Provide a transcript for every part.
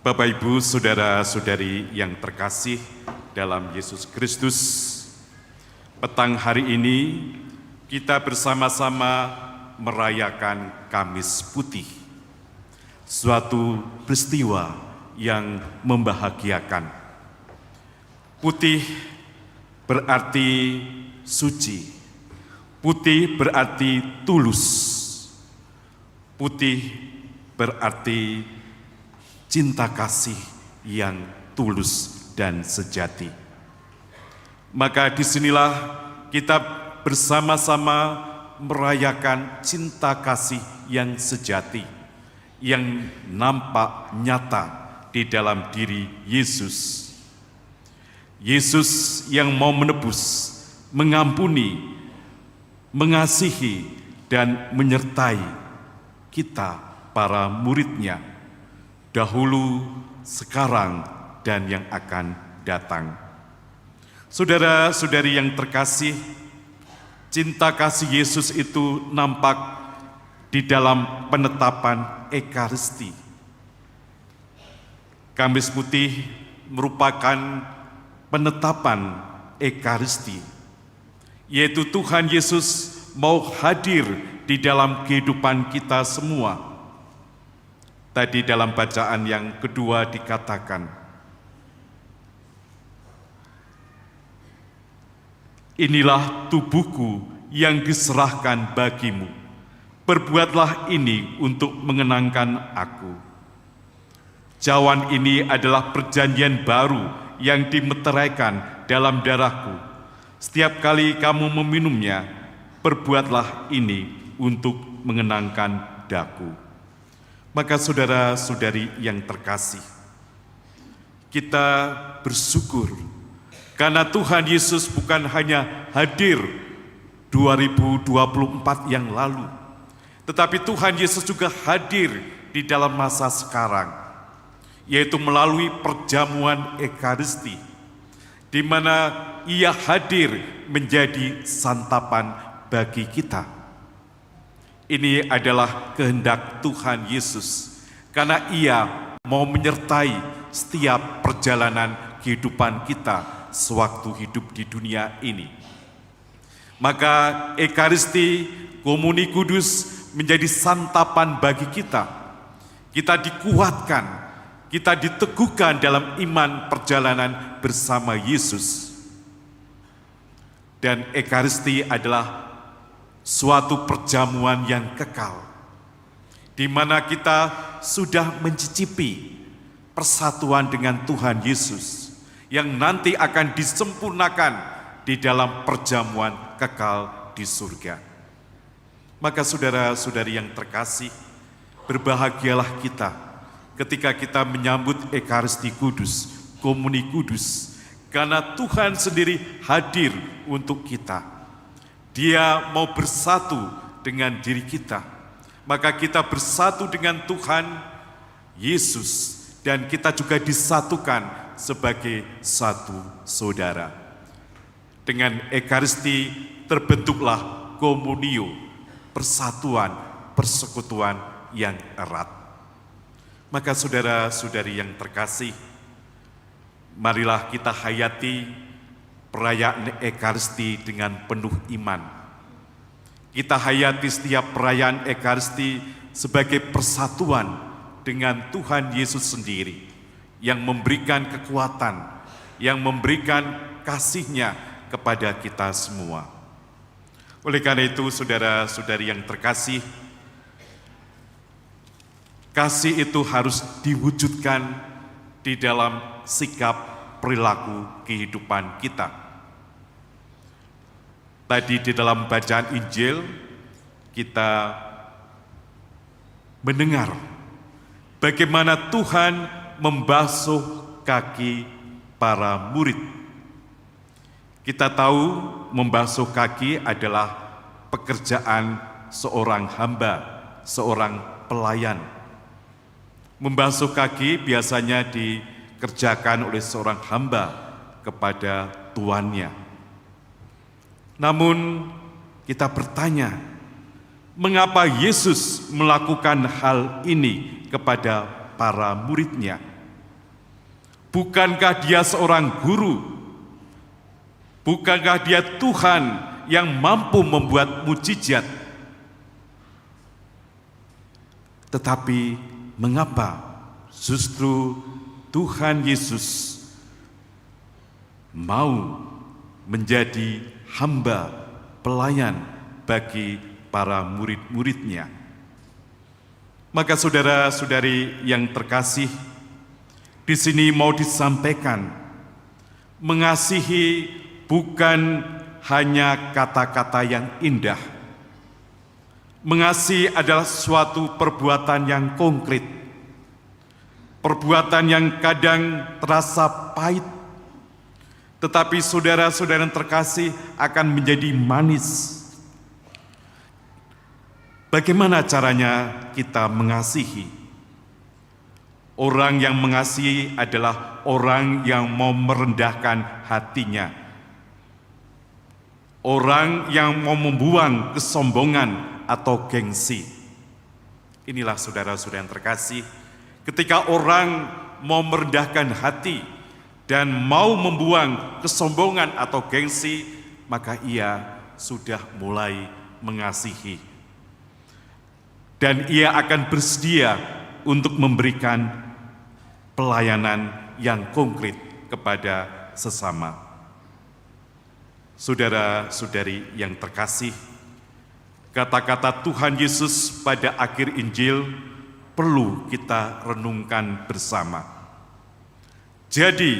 Bapak, Ibu, saudara-saudari yang terkasih dalam Yesus Kristus, petang hari ini kita bersama-sama merayakan Kamis Putih, suatu peristiwa yang membahagiakan. Putih berarti suci, putih berarti tulus, putih berarti cinta kasih yang tulus dan sejati. Maka disinilah kita bersama-sama merayakan cinta kasih yang sejati, yang nampak nyata di dalam diri Yesus. Yesus yang mau menebus, mengampuni, mengasihi, dan menyertai kita para murid-Nya, dahulu, sekarang, dan yang akan datang. Saudara-saudari yang terkasih, cinta kasih Yesus itu nampak di dalam penetapan Ekaristi. Kamis Putih merupakan penetapan Ekaristi, yaitu Tuhan Yesus mau hadir di dalam kehidupan kita semua. Tadi dalam bacaan yang kedua dikatakan, inilah tubuhku yang diserahkan bagimu, perbuatlah ini untuk mengenangkan aku. Cawan ini adalah perjanjian baru yang dimeteraikan dalam darahku. Setiap kali kamu meminumnya, perbuatlah ini untuk mengenangkan daku. Maka saudara-saudari yang terkasih, kita bersyukur karena Tuhan Yesus bukan hanya hadir 2024 yang lalu, tetapi Tuhan Yesus juga hadir di dalam masa sekarang, yaitu melalui perjamuan Ekaristi, di mana Ia hadir menjadi santapan bagi kita. Ini adalah kehendak Tuhan Yesus, karena Ia mau menyertai setiap perjalanan kehidupan kita sewaktu hidup di dunia ini. Maka Ekaristi, Komuni Kudus menjadi santapan bagi kita. Kita dikuatkan, kita diteguhkan dalam iman perjalanan bersama Yesus. Dan Ekaristi adalah suatu perjamuan yang kekal, di mana kita sudah mencicipi persatuan dengan Tuhan Yesus, yang nanti akan disempurnakan di dalam perjamuan kekal di surga. Maka saudara-saudari yang terkasih, berbahagialah kita ketika kita menyambut Ekaristi Kudus, Komuni Kudus, karena Tuhan sendiri hadir untuk kita. Dia mau bersatu dengan diri kita, maka kita bersatu dengan Tuhan Yesus, dan kita juga disatukan sebagai satu saudara. Dengan Ekaristi terbentuklah komunio, persatuan, persekutuan yang erat. Maka saudara-saudari yang terkasih, marilah kita hayati perayaan Ekaristi dengan penuh iman. Kita hayati setiap perayaan Ekaristi sebagai persatuan dengan Tuhan Yesus sendiri, yang memberikan kekuatan, yang memberikan kasih-Nya kepada kita semua. Oleh karena itu, saudara-saudari yang terkasih, kasih itu harus diwujudkan di dalam sikap perilaku kehidupan kita. Tadi di dalam bacaan Injil kita mendengar bagaimana Tuhan membasuh kaki para murid. Kita tahu membasuh kaki adalah pekerjaan seorang hamba, seorang pelayan. Membasuh kaki biasanya dikerjakan oleh seorang hamba kepada tuannya. Namun kita bertanya, mengapa Yesus melakukan hal ini kepada para murid-Nya? Bukankah Dia seorang guru? Bukankah Dia Tuhan yang mampu membuat mujizat? Tetapi mengapa justru Tuhan Yesus mau menjadi hamba pelayan bagi para murid-murid-Nya? Maka saudara-saudari yang terkasih, di sini mau disampaikan, mengasihi bukan hanya kata-kata yang indah. Mengasihi adalah suatu perbuatan yang konkret, perbuatan yang kadang terasa pahit, tetapi saudara-saudara yang terkasih akan menjadi manis. Bagaimana caranya kita mengasihi? Orang yang mengasihi adalah orang yang mau merendahkan hatinya. Orang yang mau membuang kesombongan atau gengsi. Inilah saudara-saudara yang terkasih, ketika orang mau merendahkan hati dan mau membuang kesombongan atau gengsi, maka ia sudah mulai mengasihi. Dan ia akan bersedia untuk memberikan pelayanan yang konkret kepada sesama. Saudara-saudari yang terkasih, kata-kata Tuhan Yesus pada akhir Injil perlu kita renungkan bersama. Jadi,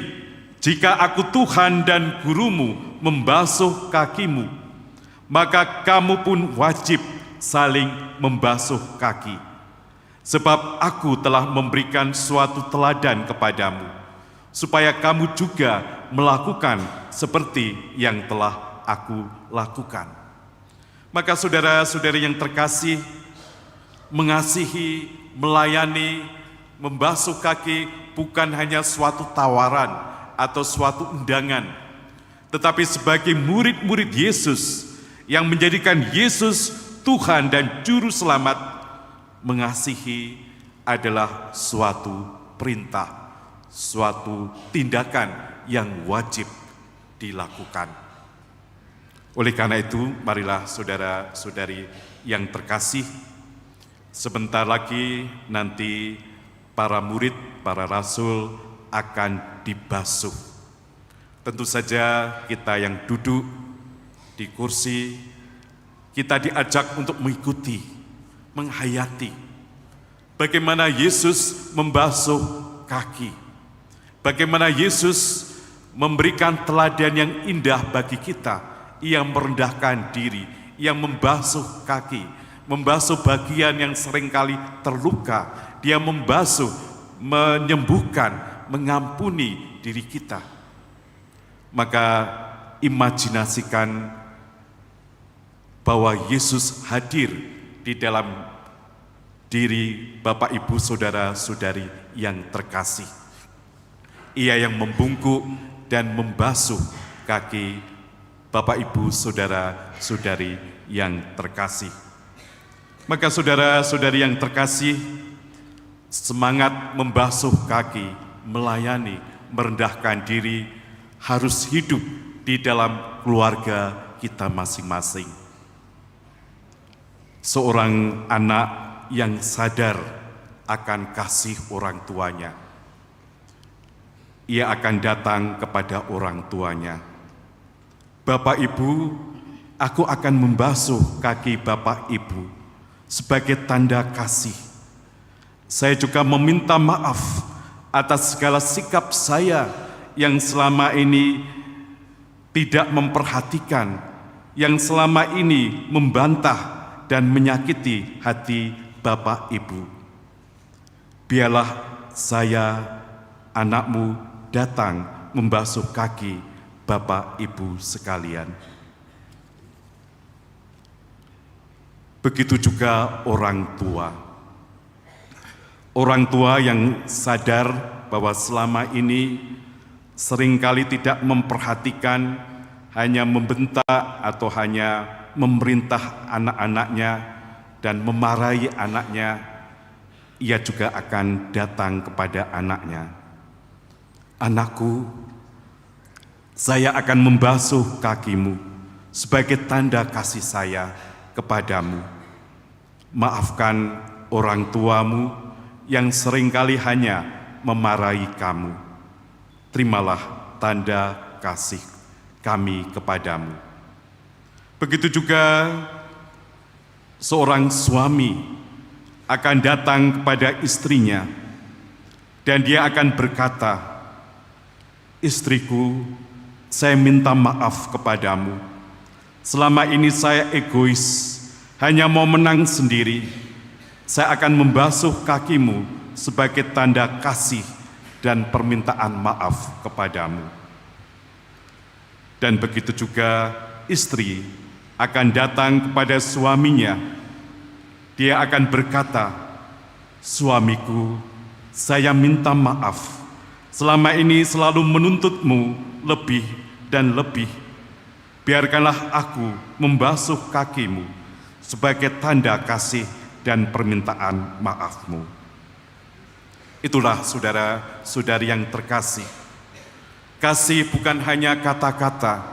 jika aku Tuhan dan gurumu membasuh kakimu, maka kamu pun wajib saling membasuh kaki. Sebab aku telah memberikan suatu teladan kepadamu, supaya kamu juga melakukan seperti yang telah aku lakukan. Maka saudara-saudari yang terkasih, mengasihi, melayani, membasuh kaki bukan hanya suatu tawaran atau suatu undangan, tetapi sebagai murid-murid Yesus yang menjadikan Yesus Tuhan dan Juru Selamat, mengasihi adalah suatu perintah, suatu tindakan yang wajib dilakukan. Oleh karena itu, marilah saudara-saudari yang terkasih, sebentar lagi nanti para murid, para rasul akan dibasuh. Tentu saja kita yang duduk di kursi, kita diajak untuk mengikuti, menghayati bagaimana Yesus membasuh kaki, bagaimana Yesus memberikan teladan yang indah bagi kita. Ia merendahkan diri, ia membasuh kaki, membasuh bagian yang seringkali terluka. Dia membasuh, menyembuhkan, mengampuni diri kita. Maka imajinasikan bahwa Yesus hadir di dalam diri Bapak Ibu saudara-saudari yang terkasih. Ia yang membungkuk dan membasuh kaki Bapak Ibu saudara-saudari yang terkasih. Maka saudara-saudari yang terkasih, semangat membasuh kaki, melayani, merendahkan diri harus hidup di dalam keluarga kita masing-masing. Seorang anak yang sadar akan kasih orang tuanya, ia akan datang kepada orang tuanya. Bapak Ibu, aku akan membasuh kaki Bapak Ibu sebagai tanda kasih. Saya juga meminta maaf atas segala sikap saya yang selama ini tidak memperhatikan, yang selama ini membantah dan menyakiti hati Bapak Ibu. Biarlah saya, anakmu, datang membasuh kaki Bapak Ibu sekalian. Begitu juga orang tua. Orang tua yang sadar bahwa selama ini seringkali tidak memperhatikan, hanya membentak atau hanya memerintah anak-anaknya dan memarahi anaknya, ia juga akan datang kepada anaknya. Anakku, saya akan membasuh kakimu sebagai tanda kasih saya kepadamu. Maafkan orang tuamu yang seringkali hanya memarahi kamu. Terimalah tanda kasih kami kepadamu. Begitu juga seorang suami akan datang kepada istrinya dan dia akan berkata, "Istriku, saya minta maaf kepadamu. Selama ini saya egois, hanya mau menang sendiri. Saya akan membasuh kakimu sebagai tanda kasih dan permintaan maaf kepadamu." Dan begitu juga istri akan datang kepada suaminya. Dia akan berkata, "Suamiku, saya minta maaf. Selama ini selalu menuntutmu lebih dan lebih. Biarkanlah aku membasuh kakimu sebagai tanda kasih dan permintaan maafmu." Itulah saudara-saudari yang terkasih. Kasih bukan hanya kata-kata,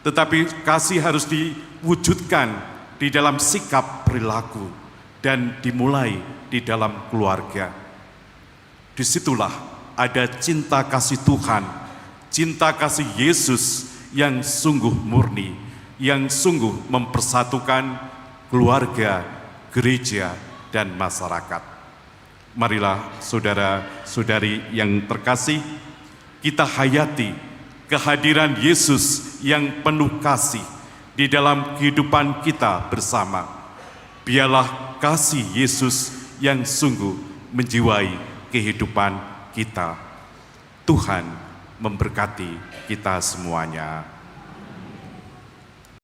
tetapi kasih harus diwujudkan di dalam sikap perilaku dan dimulai di dalam keluarga. Disitulah ada cinta kasih Tuhan, cinta kasih Yesus yang sungguh murni, yang sungguh mempersatukan keluarga, gereja, dan masyarakat. Marilah saudara-saudari yang terkasih, kita hayati kehadiran Yesus yang penuh kasih di dalam kehidupan kita bersama. Biarlah kasih Yesus yang sungguh menjiwai kehidupan kita. Tuhan memberkati kita semuanya.